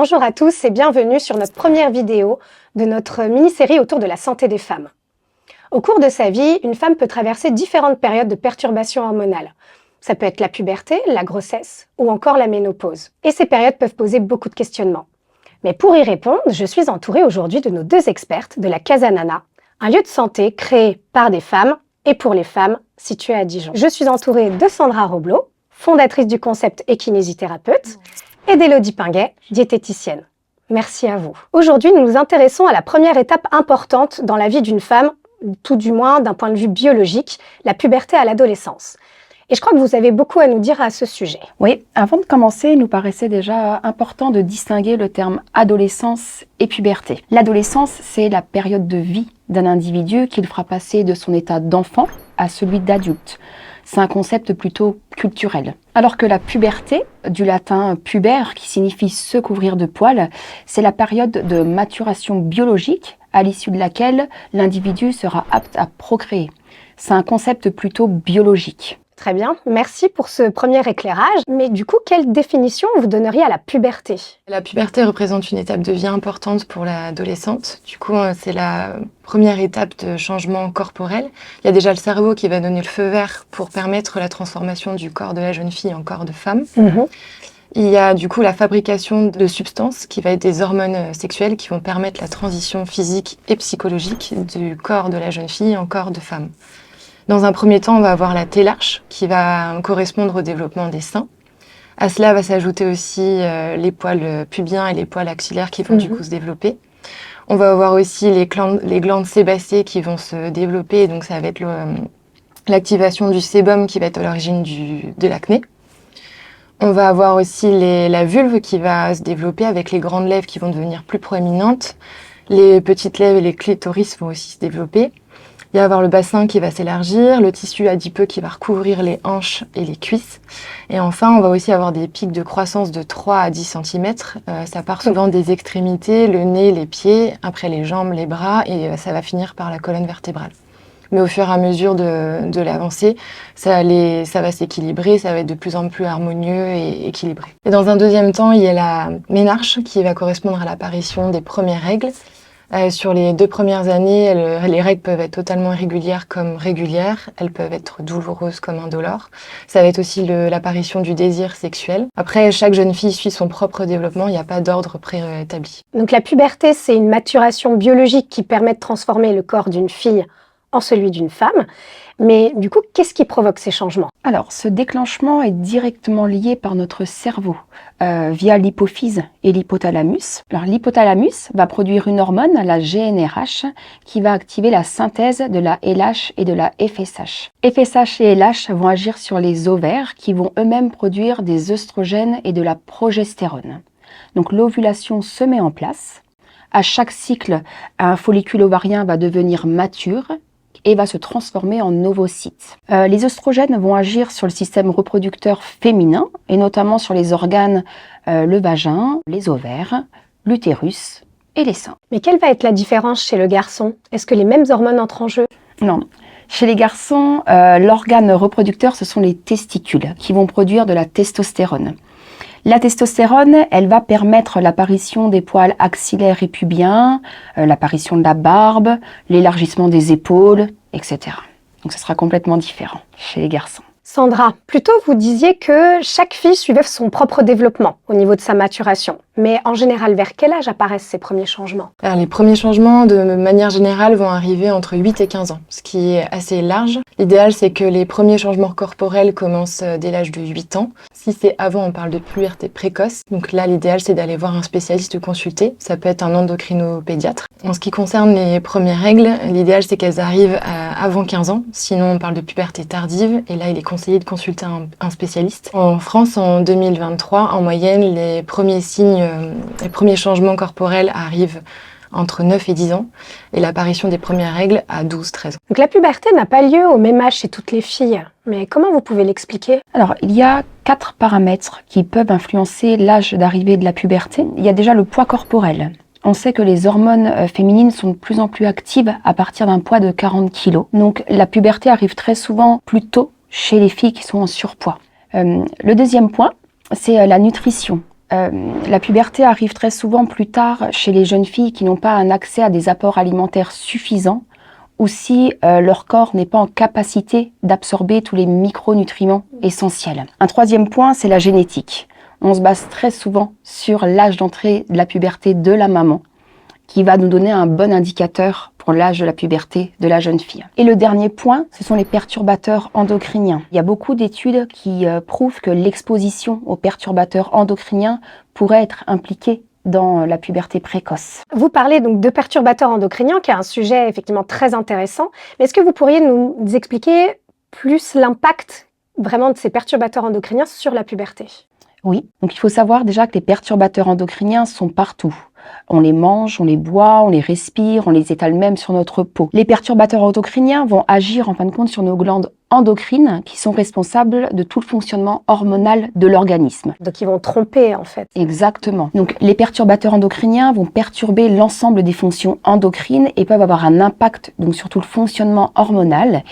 Bonjour à tous et bienvenue sur notre première vidéo de notre mini-série autour de la santé des femmes. Au cours de sa vie, une femme peut traverser différentes périodes de perturbations hormonales. Ça peut être la puberté, la grossesse ou encore la ménopause. Et ces périodes peuvent poser beaucoup de questionnements. Mais pour y répondre, je suis entourée aujourd'hui de nos deux expertes de la Casa Nana, un lieu de santé créé par des femmes et pour les femmes situé à Dijon. Je suis entourée de Sandra Roblot, fondatrice du concept et kinésithérapeute, et d'Élodie Pinguet, diététicienne. Merci à vous. Aujourd'hui, nous nous intéressons à la première étape importante dans la vie d'une femme, tout du moins d'un point de vue biologique, la puberté à l'adolescence. Et je crois que vous avez beaucoup à nous dire à ce sujet. Oui, avant de commencer, il nous paraissait déjà important de distinguer le terme adolescence et puberté. L'adolescence, c'est la période de vie d'un individu qui le fera passer de son état d'enfant à celui d'adulte. C'est un concept plutôt culturel. Alors que la puberté, du latin puber, qui signifie se couvrir de poils, c'est la période de maturation biologique à l'issue de laquelle l'individu sera apte à procréer. C'est un concept plutôt biologique. Très bien, merci pour ce premier éclairage. Mais du coup, quelle définition vous donneriez à la puberté? La puberté représente une étape de vie importante pour l'adolescente. Du coup, c'est la première étape de changement corporel. Il y a déjà le cerveau qui va donner le feu vert pour permettre la transformation du corps de la jeune fille en corps de femme. Il y a du coup la fabrication de substances qui va être des hormones sexuelles qui vont permettre la transition physique et psychologique du corps de la jeune fille en corps de femme. Dans un premier temps, on va avoir la télarche qui va correspondre au développement des seins. À cela va s'ajouter aussi les poils pubiens et les poils axillaires qui vont du coup se développer. On va avoir aussi les glandes sébacées qui vont se développer, donc ça va être l'activation du sébum qui va être à l'origine de l'acné. On va avoir aussi la vulve qui va se développer avec les grandes lèvres qui vont devenir plus proéminentes. Les petites lèvres et les clitoris vont aussi se développer. Il va y avoir le bassin qui va s'élargir, le tissu adipeux qui va recouvrir les hanches et les cuisses. Et enfin, on va aussi avoir des pics de croissance de 3 à 10 cm. Ça part souvent des extrémités, le nez, les pieds, après les jambes, les bras, et ça va finir par la colonne vertébrale. Mais au fur et à mesure de l'avancée, ça va s'équilibrer, ça va être de plus en plus harmonieux et équilibré. Et dans un deuxième temps, il y a la ménarche qui va correspondre à l'apparition des premières règles. Sur les 2 premières années, les règles peuvent être totalement irrégulières comme régulières. Elles peuvent être douloureuses comme indolores. Ça va être aussi l'apparition du désir sexuel. Après, chaque jeune fille suit son propre développement. Il n'y a pas d'ordre préétabli. Donc la puberté, c'est une maturation biologique qui permet de transformer le corps d'une fille en celui d'une femme. Mais du coup, qu'est-ce qui provoque ces changements? Alors, ce déclenchement est directement lié par notre cerveau via l'hypophyse et l'hypothalamus. Alors, l'hypothalamus va produire une hormone, la GnRH, qui va activer la synthèse de la LH et de la FSH. FSH et LH vont agir sur les ovaires qui vont eux-mêmes produire des œstrogènes et de la progestérone. Donc, l'ovulation se met en place. À chaque cycle, un follicule ovarien va devenir mature et va se transformer en ovocyte. Les œstrogènes vont agir sur le système reproducteur féminin et notamment sur les organes, le vagin, les ovaires, l'utérus et les seins. Mais quelle va être la différence chez le garçon? Est-ce que les mêmes hormones entrent en jeu? Non. Chez les garçons, l'organe reproducteur, ce sont les testicules qui vont produire de la testostérone. La testostérone, elle va permettre l'apparition des poils axillaires et pubiens, l'apparition de la barbe, l'élargissement des épaules, etc. Donc ce sera complètement différent chez les garçons. Sandra, plutôt vous disiez que chaque fille suivait son propre développement au niveau de sa maturation. Mais en général, vers quel âge apparaissent ces premiers changements? Alors, les premiers changements, de manière générale, vont arriver entre 8 et 15 ans, ce qui est assez large. L'idéal, c'est que les premiers changements corporels commencent dès l'âge de 8 ans. Si c'est avant, on parle de puberté précoce. Donc là, l'idéal, c'est d'aller voir un spécialiste consulter. Ça peut être un endocrinopédiatre. En ce qui concerne les premières règles, l'idéal, c'est qu'elles arrivent avant 15 ans. Sinon, on parle de puberté tardive. Et là, il est conseillé de consulter un spécialiste. En France, en 2023, en moyenne, les premiers signes, les premiers changements corporels arrivent entre 9 et 10 ans et l'apparition des premières règles à 12-13 ans. Donc la puberté n'a pas lieu au même âge chez toutes les filles. Mais comment vous pouvez l'expliquer? Alors, il y a 4 paramètres qui peuvent influencer l'âge d'arrivée de la puberté. Il y a déjà le poids corporel. On sait que les hormones féminines sont de plus en plus actives à partir d'un poids de 40 kg. Donc la puberté arrive très souvent plus tôt chez les filles qui sont en surpoids. Le deuxième point, c'est la nutrition. La puberté arrive très souvent plus tard chez les jeunes filles qui n'ont pas un accès à des apports alimentaires suffisants ou si leur corps n'est pas en capacité d'absorber tous les micronutriments essentiels. Un troisième point, c'est la génétique. On se base très souvent sur l'âge d'entrée de la puberté de la maman, qui va nous donner un bon indicateur pour l'âge de la puberté de la jeune fille. Et le dernier point, ce sont les perturbateurs endocriniens. Il y a beaucoup d'études qui prouvent que l'exposition aux perturbateurs endocriniens pourrait être impliquée dans la puberté précoce. Vous parlez donc de perturbateurs endocriniens, qui est un sujet effectivement très intéressant. Mais est-ce que vous pourriez nous expliquer plus l'impact vraiment de ces perturbateurs endocriniens sur la puberté? Oui, donc il faut savoir déjà que les perturbateurs endocriniens sont partout. On les mange, on les boit, on les respire, on les étale même sur notre peau. Les perturbateurs endocriniens vont agir en fin de compte sur nos glandes endocrines qui sont responsables de tout le fonctionnement hormonal de l'organisme. Donc ils vont tromper en fait. Exactement. Donc les perturbateurs endocriniens vont perturber l'ensemble des fonctions endocrines et peuvent avoir un impact donc sur tout le fonctionnement hormonal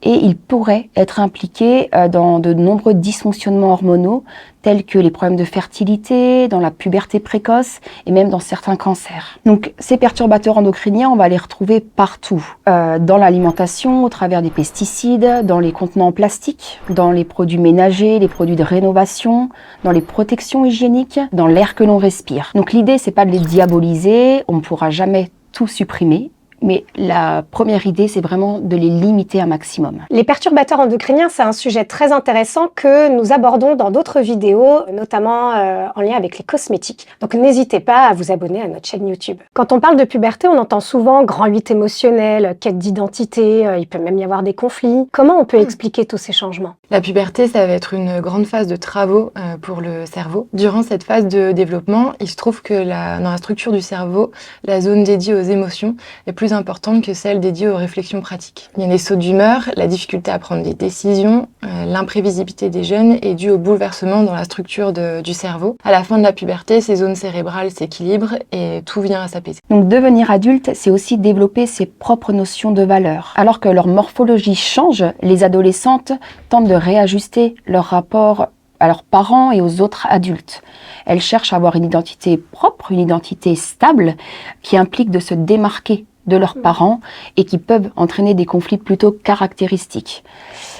et ils pourraient être impliqués dans de nombreux dysfonctionnements hormonaux tels que les problèmes de fertilité, dans la puberté précoce et même dans certains cancers. Donc ces perturbateurs endocriniens, on va les retrouver partout, dans l'alimentation, au travers des pesticides, dans les contenants en plastique, dans les produits ménagers, les produits de rénovation, dans les protections hygiéniques, dans l'air que l'on respire. Donc l'idée, c'est pas de les diaboliser, on ne pourra jamais tout supprimer, mais la première idée, c'est vraiment de les limiter un maximum. Les perturbateurs endocriniens, c'est un sujet très intéressant que nous abordons dans d'autres vidéos, notamment en lien avec les cosmétiques. Donc n'hésitez pas à vous abonner à notre chaîne YouTube. Quand on parle de puberté, on entend souvent grand 8 émotionnel, quête d'identité, il peut même y avoir des conflits. Comment on peut expliquer tous ces changements? La puberté, ça va être une grande phase de travaux pour le cerveau. Durant cette phase de développement, il se trouve que dans la structure du cerveau, la zone dédiée aux émotions est plus importante que celle dédiée aux réflexions pratiques. Il y a des sauts d'humeur, la difficulté à prendre des décisions, l'imprévisibilité des jeunes est due au bouleversement dans la structure du cerveau. À la fin de la puberté, ces zones cérébrales s'équilibrent et tout vient à s'apaiser. Donc devenir adulte, c'est aussi développer ses propres notions de valeur. Alors que leur morphologie change, les adolescentes tentent de réajuster leur rapport à leurs parents et aux autres adultes. Elles cherchent à avoir une identité propre, une identité stable, qui implique de se démarquer de leurs parents et qui peuvent entraîner des conflits plutôt caractéristiques.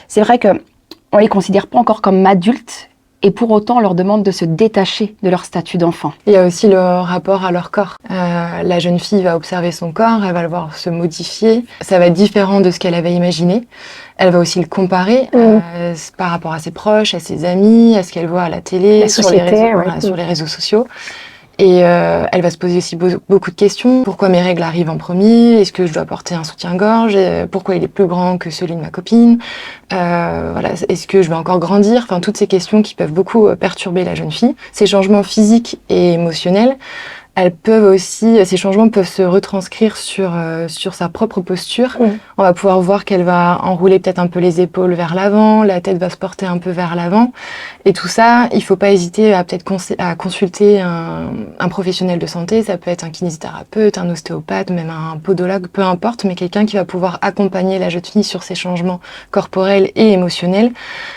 C'est vrai qu'on ne les considère pas encore comme adultes et pour autant on leur demande de se détacher de leur statut d'enfant. Il y a aussi le rapport à leur corps. La jeune fille va observer son corps, elle va le voir se modifier. Ça va être différent de ce qu'elle avait imaginé. Elle va aussi le comparer par rapport à ses proches, à ses amis, à ce qu'elle voit à la télé, sur les réseaux sociaux. Et elle va se poser aussi beaucoup de questions. Pourquoi mes règles arrivent en premier? Est-ce que je dois porter un soutien-gorge? Pourquoi il est plus grand que celui de ma copine? Est-ce que je vais encore grandir? Enfin, toutes ces questions qui peuvent beaucoup perturber la jeune fille. Ces changements physiques et émotionnels, ces changements peuvent se retranscrire sur sa propre posture. On va pouvoir voir qu'elle va enrouler peut-être un peu les épaules vers l'avant, la tête va se porter un peu vers l'avant. Et tout ça, il faut pas hésiter à peut-être à consulter un professionnel de santé. Ça peut être un kinésithérapeute, un ostéopathe, même un podologue, peu importe, mais quelqu'un qui va pouvoir accompagner la jeune fille sur ces changements corporels et émotionnels,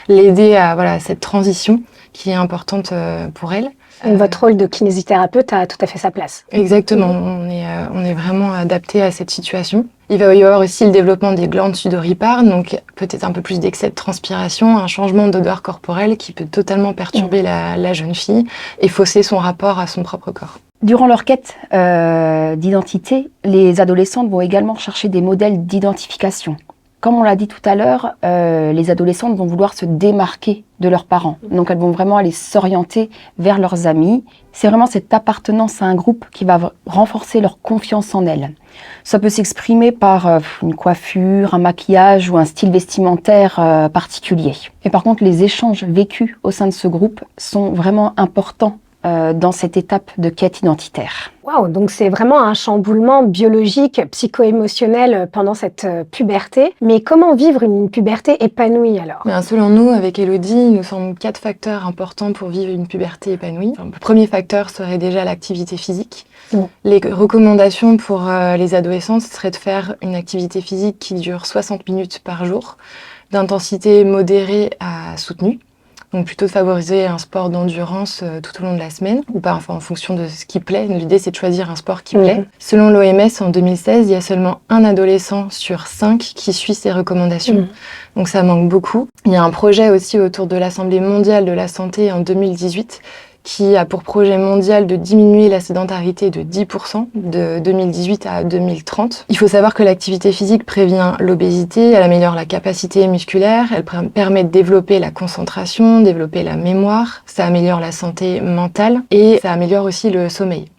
l'aider à cette transition qui est importante pour elle. Votre rôle de kinésithérapeute a tout à fait sa place. Exactement, on est vraiment adapté à cette situation. Il va y avoir aussi le développement des glandes sudoripares, donc peut-être un peu plus d'excès de transpiration, un changement d'odeur corporelle qui peut totalement perturber la jeune fille et fausser son rapport à son propre corps. Durant leur quête d'identité, les adolescentes vont également chercher des modèles d'identification. Comme on l'a dit tout à l'heure, les adolescentes vont vouloir se démarquer de leurs parents. Donc elles vont vraiment aller s'orienter vers leurs amis. C'est vraiment cette appartenance à un groupe qui va renforcer leur confiance en elles. Ça peut s'exprimer par une coiffure, un maquillage ou un style vestimentaire particulier. Et par contre, les échanges vécus au sein de ce groupe sont vraiment importants dans cette étape de quête identitaire. Waouh, donc c'est vraiment un chamboulement biologique, psycho-émotionnel pendant cette puberté. Mais comment vivre une puberté épanouie alors? Selon nous, avec Elodie, il nous semble 4 facteurs importants pour vivre une puberté épanouie. Le premier facteur serait déjà l'activité physique. Les recommandations pour les adolescents, ce serait de faire une activité physique qui dure 60 minutes par jour, d'intensité modérée à soutenue. Donc plutôt de favoriser un sport d'endurance tout au long de la semaine, ou pas, enfin en fonction de ce qui plaît. L'idée c'est de choisir un sport qui plaît. Selon l'OMS, en 2016, il y a seulement un adolescent sur 5 qui suit ces recommandations. Donc ça manque beaucoup. Il y a un projet aussi autour de l'Assemblée mondiale de la santé en 2018 qui a pour projet mondial de diminuer la sédentarité de 10% de 2018 à 2030. Il faut savoir que l'activité physique prévient l'obésité, elle améliore la capacité musculaire, elle permet de développer la concentration, développer la mémoire, ça améliore la santé mentale et ça améliore aussi le sommeil.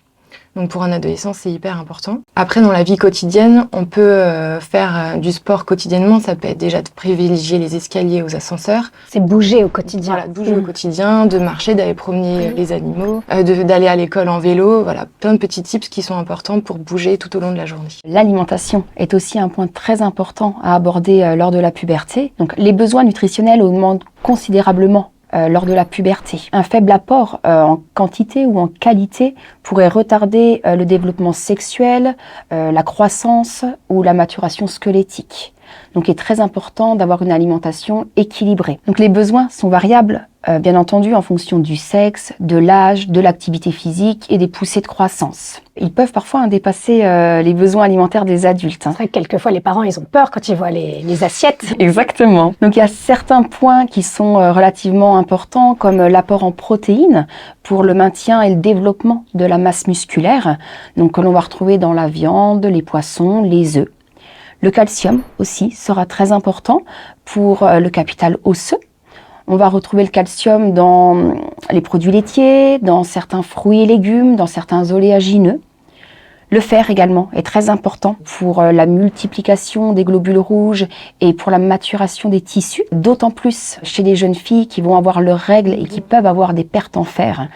Donc pour un adolescent, c'est hyper important. Après, dans la vie quotidienne, on peut faire du sport quotidiennement. Ça peut être déjà de privilégier les escaliers aux ascenseurs. C'est bouger au quotidien. Voilà, bouger au quotidien, de marcher, d'aller promener les animaux, d'aller à l'école en vélo. Voilà, plein de petits tips qui sont importants pour bouger tout au long de la journée. L'alimentation est aussi un point très important à aborder lors de la puberté. Donc les besoins nutritionnels augmentent considérablement lors de la puberté. Un faible apport en quantité ou en qualité pourrait retarder le développement sexuel, la croissance ou la maturation squelettique. Donc il est très important d'avoir une alimentation équilibrée. Donc les besoins sont variables, bien entendu, en fonction du sexe, de l'âge, de l'activité physique et des poussées de croissance. Ils peuvent parfois dépasser les besoins alimentaires des adultes. C'est vrai que quelquefois les parents ils ont peur quand ils voient les assiettes. Exactement. Donc il y a certains points qui sont relativement importants, comme l'apport en protéines pour le maintien et le développement de la masse musculaire, donc que l'on va retrouver dans la viande, les poissons, les œufs. Le calcium aussi sera très important pour le capital osseux. On va retrouver le calcium dans les produits laitiers, dans certains fruits et légumes, dans certains oléagineux. Le fer également est très important pour la multiplication des globules rouges et pour la maturation des tissus, d'autant plus chez les jeunes filles qui vont avoir leurs règles et qui peuvent avoir des pertes en fer.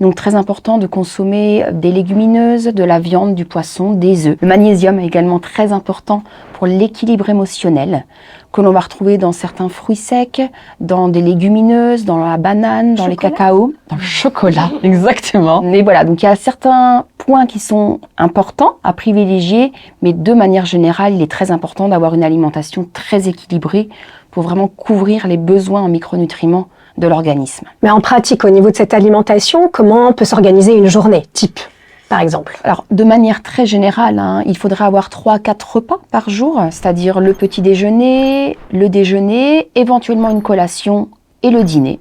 Donc très important de consommer des légumineuses, de la viande, du poisson, des œufs. Le magnésium est également très important pour l'équilibre émotionnel que l'on va retrouver dans certains fruits secs, dans des légumineuses, dans la banane, dans les cacao, dans le chocolat, exactement. Et voilà, donc il y a certains points qui sont importants à privilégier, mais de manière générale, il est très important d'avoir une alimentation très équilibrée pour vraiment couvrir les besoins en micronutriments de l'organisme. Mais en pratique, au niveau de cette alimentation, comment peut s'organiser une journée type, par exemple? Alors, de manière très générale, il faudrait avoir 3-4 repas par jour, c'est-à-dire le petit déjeuner, le déjeuner, éventuellement une collation et le dîner.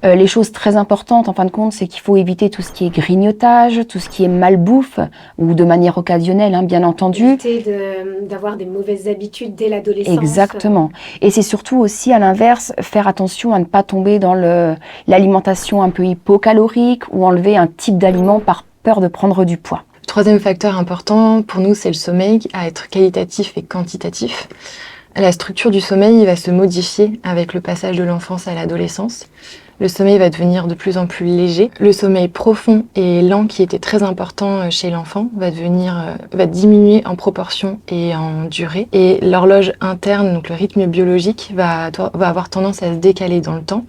Les choses très importantes, en fin de compte, c'est qu'il faut éviter tout ce qui est grignotage, tout ce qui est malbouffe, ou de manière occasionnelle, bien entendu. Éviter d'avoir des mauvaises habitudes dès l'adolescence. Exactement. Et c'est surtout aussi, à l'inverse, faire attention à ne pas tomber dans l'alimentation un peu hypocalorique ou enlever un type d'aliment par peur de prendre du poids. Le troisième facteur important pour nous, c'est le sommeil, à être qualitatif et quantitatif. La structure du sommeil va se modifier avec le passage de l'enfance à l'adolescence. Le sommeil va devenir de plus en plus léger. Le sommeil profond et lent, qui était très important chez l'enfant, va diminuer en proportion et en durée. Et l'horloge interne, donc le rythme biologique, va avoir tendance à se décaler dans le temps.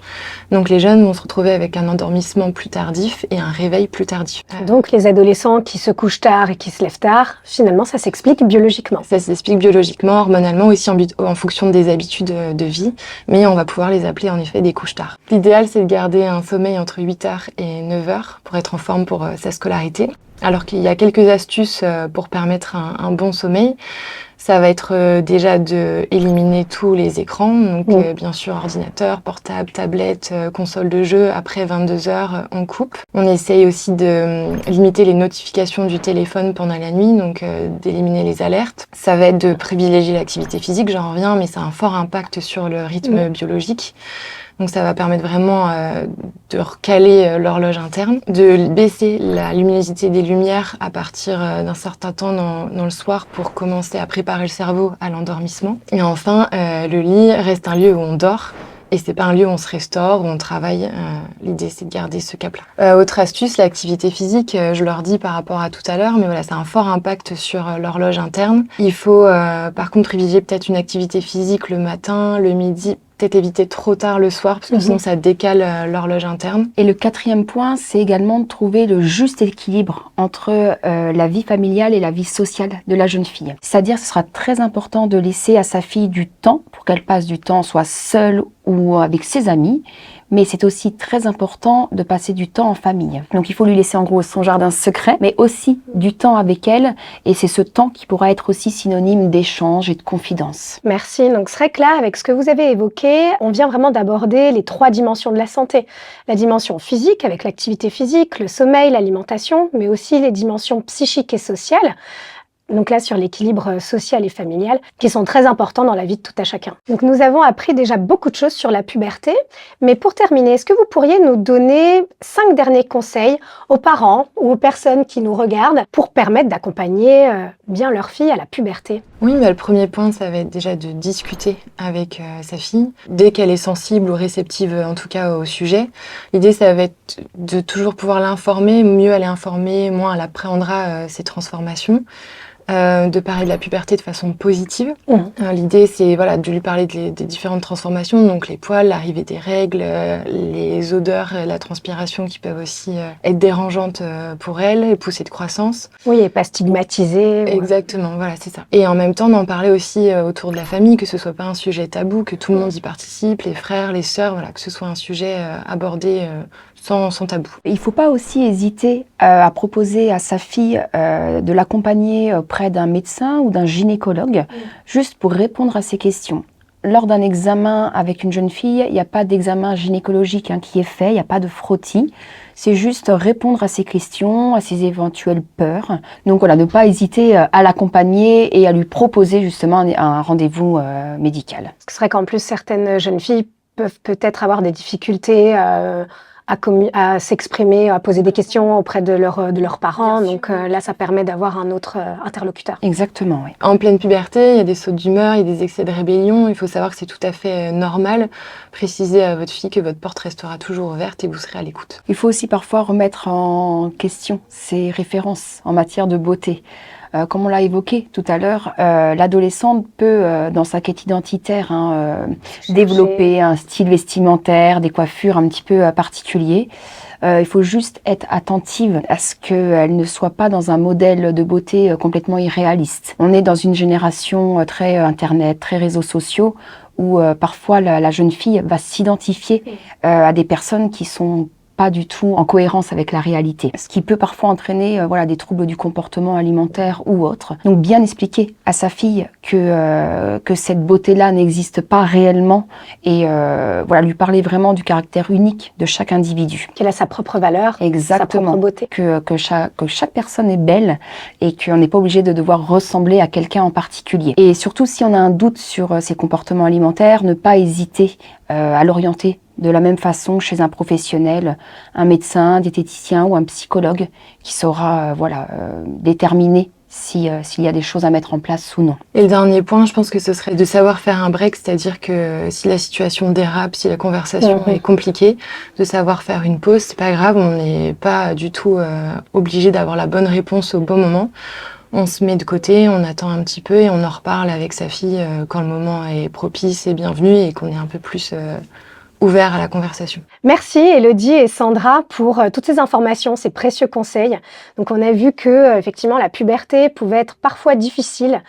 Donc les jeunes vont se retrouver avec un endormissement plus tardif et un réveil plus tardif. Donc les adolescents qui se couchent tard et qui se lèvent tard, finalement ça s'explique biologiquement. Ça s'explique biologiquement, hormonalement, aussi en fonction des habitudes de vie, mais on va pouvoir les appeler en effet des couches tard. L'idéal, c'est de garder un sommeil entre 8h et 9h pour être en forme pour sa scolarité. Alors qu'il y a quelques astuces pour permettre un bon sommeil. Ça va être déjà d'éliminer tous les écrans, donc bien sûr ordinateur, portable, tablette, console de jeu. Après 22h, on coupe. On essaye aussi de limiter les notifications du téléphone pendant la nuit, donc d'éliminer les alertes. Ça va être de privilégier l'activité physique, j'en reviens, mais ça a un fort impact sur le rythme biologique. Donc ça va permettre vraiment de recaler l'horloge interne, de baisser la luminosité des lumières à partir d'un certain temps dans le soir pour commencer à préparer le cerveau à l'endormissement. Et enfin, le lit reste un lieu où on dort. Et c'est pas un lieu où on se restaure, où on travaille. L'idée, c'est de garder ce cap-là. Autre astuce, l'activité physique. Je leur dis par rapport à tout à l'heure, mais voilà, ça a un fort impact sur l'horloge interne. Il faut, par contre, privilégier peut-être une activité physique le matin, le midi. Peut-être éviter trop tard le soir, parce que sinon ça décale l'horloge interne. Et le quatrième point, c'est également de trouver le juste équilibre entre la vie familiale et la vie sociale de la jeune fille. C'est-à-dire, ce sera très important de laisser à sa fille du temps pour qu'elle passe du temps soit seule ou avec ses amis, mais c'est aussi très important de passer du temps en famille. Donc il faut lui laisser en gros son jardin secret, mais aussi du temps avec elle, et c'est ce temps qui pourra être aussi synonyme d'échange et de confidence. Merci. Donc, c'est vrai que là, avec ce que vous avez évoqué, on vient vraiment d'aborder les 3 dimensions de la santé. La dimension physique, avec l'activité physique, le sommeil, l'alimentation, mais aussi les dimensions psychiques et sociales. Donc là, sur l'équilibre social et familial, qui sont très importants dans la vie de tout à chacun. Donc nous avons appris déjà beaucoup de choses sur la puberté, mais pour terminer, est-ce que vous pourriez nous donner 5 derniers conseils aux parents ou aux personnes qui nous regardent pour permettre d'accompagner bien leur fille à la puberté? Oui, mais le premier point, ça va être déjà de discuter avec sa fille. Dès qu'elle est sensible ou réceptive, en tout cas, au sujet, l'idée, ça va être de toujours pouvoir l'informer. Mieux elle est informée, moins elle appréhendra ces transformations. De parler de la puberté de façon positive. L'idée, c'est voilà, de lui parler des différentes transformations, donc les poils, l'arrivée des règles, les odeurs, la transpiration qui peuvent aussi être dérangeantes pour elle, et pousser de croissance. Oui, et pas stigmatiser. Exactement, voilà, c'est ça. Et en même temps, d'en parler aussi autour de la famille, que ce soit pas un sujet tabou, que tout le monde y participe, les frères, les sœurs, voilà, que ce soit un sujet abordé sans tabou. Il ne faut pas aussi hésiter à proposer à sa fille de l'accompagner auprès d'un médecin ou d'un gynécologue, juste pour répondre à ses questions. Lors d'un examen avec une jeune fille, il n'y a pas d'examen gynécologique qui est fait, il n'y a pas de frottis. C'est juste répondre à ses questions, à ses éventuelles peurs. Donc voilà, ne pas hésiter à l'accompagner et à lui proposer justement un rendez-vous médical. C'est vrai qu'en plus, certaines jeunes filles peuvent peut-être avoir des difficultés à s'exprimer, à poser des questions auprès de leurs parents. Donc là, ça permet d'avoir un autre interlocuteur. Exactement, oui. En pleine puberté, il y a des sautes d'humeur, il y a des excès de rébellion. Il faut savoir que c'est tout à fait normal. Précisez à votre fille que votre porte restera toujours ouverte et vous serez à l'écoute. Il faut aussi parfois remettre en question ses références en matière de beauté. Comme on l'a évoqué tout à l'heure, l'adolescente peut, dans sa quête identitaire, développer un style vestimentaire, des coiffures un petit peu particuliers. Il faut juste être attentive à ce qu'elle ne soit pas dans un modèle de beauté complètement irréaliste. On est dans une génération très Internet, très réseaux sociaux, où parfois la jeune fille va s'identifier à des personnes qui sont pas du tout en cohérence avec la réalité, ce qui peut parfois entraîner voilà, des troubles du comportement alimentaire ou autre. Donc bien expliquer à sa fille que cette beauté-là n'existe pas réellement et voilà, lui parler vraiment du caractère unique de chaque individu. Qu'elle a sa propre valeur, exactement, sa propre beauté. Que chaque personne est belle et qu'on n'est pas obligé de devoir ressembler à quelqu'un en particulier. Et surtout, si on a un doute sur ses comportements alimentaires, ne pas hésiter à l'orienter de la même façon chez un professionnel, un médecin, un diététicien ou un psychologue qui saura déterminer s'il y a des choses à mettre en place ou non. Et le dernier point, je pense que ce serait de savoir faire un break, c'est-à-dire que si la situation dérape, si la conversation est compliquée, de savoir faire une pause, c'est pas grave, on n'est pas du tout obligé d'avoir la bonne réponse au bon moment. On se met de côté, on attend un petit peu et on en reparle avec sa fille quand le moment est propice et bienvenu et qu'on est un peu plus ouvert à la conversation. Merci Élodie et Sandra pour toutes ces informations, ces précieux conseils. Donc on a vu que effectivement la puberté pouvait être parfois difficile,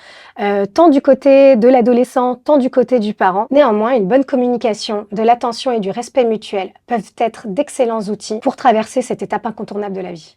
tant du côté de l'adolescent, tant du côté du parent. Néanmoins, une bonne communication, de l'attention et du respect mutuel peuvent être d'excellents outils pour traverser cette étape incontournable de la vie.